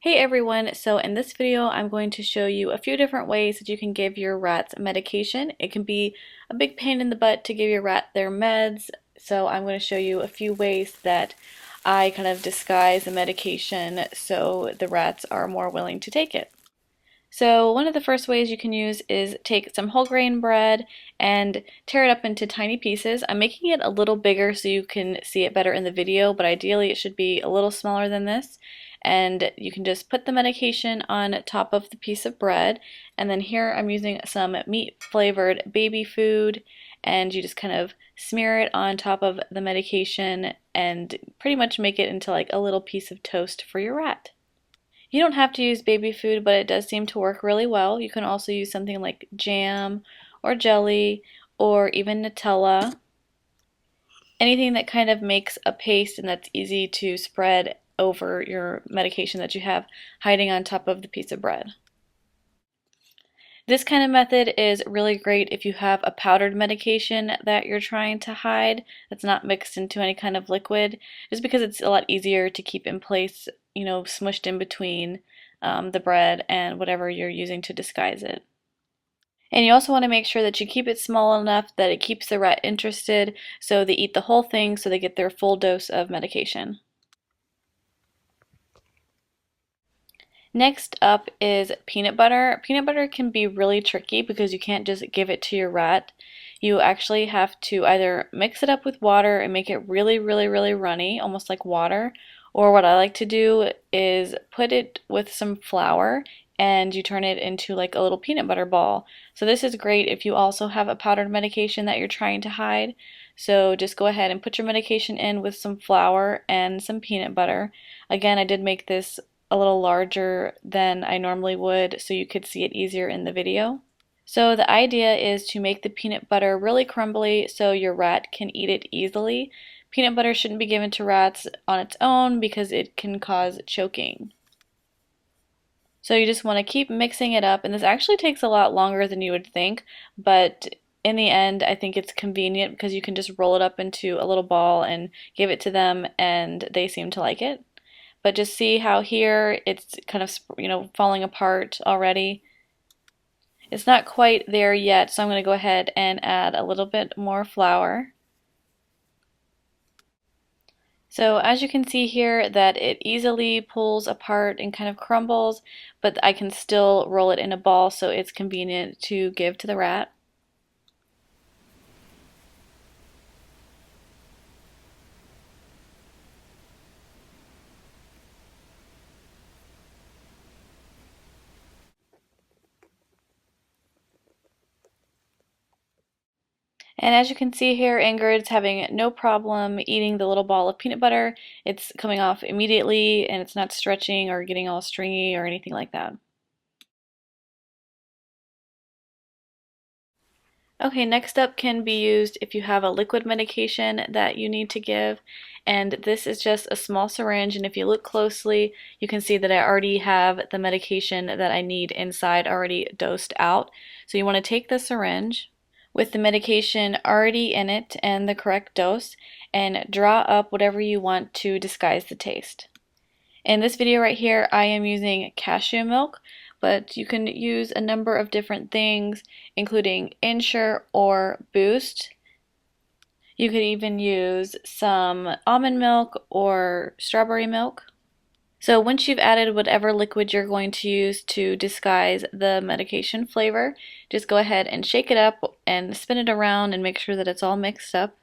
Hey everyone, so in this video I'm going to show you a few different ways that you can give your rats medication. It can be a big pain in the butt to give your rat their meds, so I'm going to show you a few ways that I kind of disguise the medication so the rats are more willing to take it. So one of the first ways you can use is take some whole grain bread and tear it up into tiny pieces. I'm making it a little bigger so you can see it better in the video, but ideally it should be a little smaller than this. And you can just put the medication on top of the piece of bread. And then here I'm using some meat flavored baby food, and you just kind of smear it on top of the medication and pretty much make it into like a little piece of toast for your rat. You don't have to use baby food, but it does seem to work really well. You can also use something like jam or jelly or even Nutella. Anything that kind of makes a paste and that's easy to spread over your medication that you have hiding on top of the piece of bread. This kind of method is really great if you have a powdered medication that you're trying to hide that's not mixed into any kind of liquid, just because it's a lot easier to keep in place, smushed in between the bread and whatever you're using to disguise it. And you also want to make sure that you keep it small enough that it keeps the rat interested, so they eat the whole thing so they get their full dose of medication. Next up is peanut butter. Peanut butter can be really tricky because you can't just give it to your rat. You actually have to either mix it up with water and make it really, really, really runny, almost like water, or what I like to do is put it with some flour and you turn it into like a little peanut butter ball. So this is great if you also have a powdered medication that you're trying to hide. So just go ahead and put your medication in with some flour and some peanut butter. Again, I did make this a little larger than I normally would so you could see it easier in the video. So the idea is to make the peanut butter really crumbly so your rat can eat it easily. Peanut butter shouldn't be given to rats on its own because it can cause choking. So you just want to keep mixing it up, and this actually takes a lot longer than you would think, but in the end I think it's convenient because you can just roll it up into a little ball and give it to them and they seem to like it. But just see how here it's kind of, falling apart already. It's not quite there yet, so I'm going to go ahead and add a little bit more flour. So as you can see here that it easily pulls apart and kind of crumbles, but I can still roll it in a ball so it's convenient to give to the rat. And as you can see here, Ingrid's having no problem eating the little ball of peanut butter. It's coming off immediately and it's not stretching or getting all stringy or anything like that. Okay, next up can be used if you have a liquid medication that you need to give. And this is just a small syringe, and if you look closely, you can see that I already have the medication that I need inside already dosed out. So you want to take the syringe with the medication already in it and the correct dose and draw up whatever you want to disguise the taste. In this video right here, I am using cashew milk, but you can use a number of different things, including Ensure or Boost. You could even use some almond milk or strawberry milk. So once you've added whatever liquid you're going to use to disguise the medication flavor, just go ahead and shake it up and spin it around and make sure that it's all mixed up.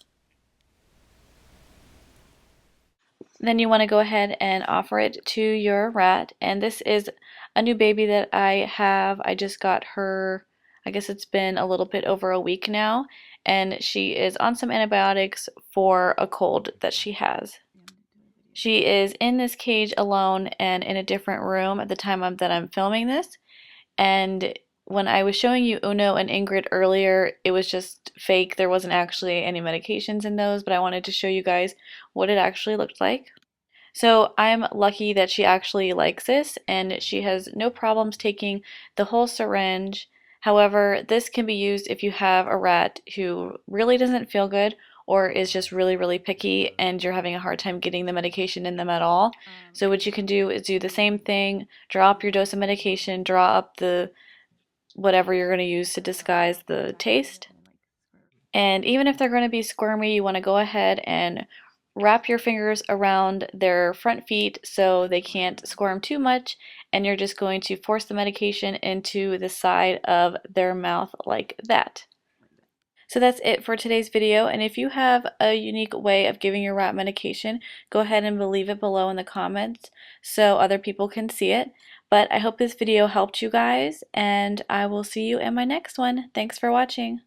Then you want to go ahead and offer it to your rat. And this is a new baby that I have. I just got her, I guess it's been a little bit over a week now, and she is on some antibiotics for a cold that she has. She is in this cage alone and in a different room at the time that I'm filming this. And when I was showing you Uno and Ingrid earlier, it was just fake. There wasn't actually any medications in those, but I wanted to show you guys what it actually looked like. So I'm lucky that she actually likes this and she has no problems taking the whole syringe. However, this can be used if you have a rat who really doesn't feel good or is just really, really picky and you're having a hard time getting the medication in them at all. So what you can do is do the same thing, draw up your dose of medication, draw up the whatever you're going to use to disguise the taste. And even if they're going to be squirmy, you want to go ahead and wrap your fingers around their front feet so they can't squirm too much, and you're just going to force the medication into the side of their mouth like that. So that's it for today's video, and if you have a unique way of giving your rat medication, go ahead and leave it below in the comments so other people can see it. But I hope this video helped you guys, and I will see you in my next one. Thanks for watching.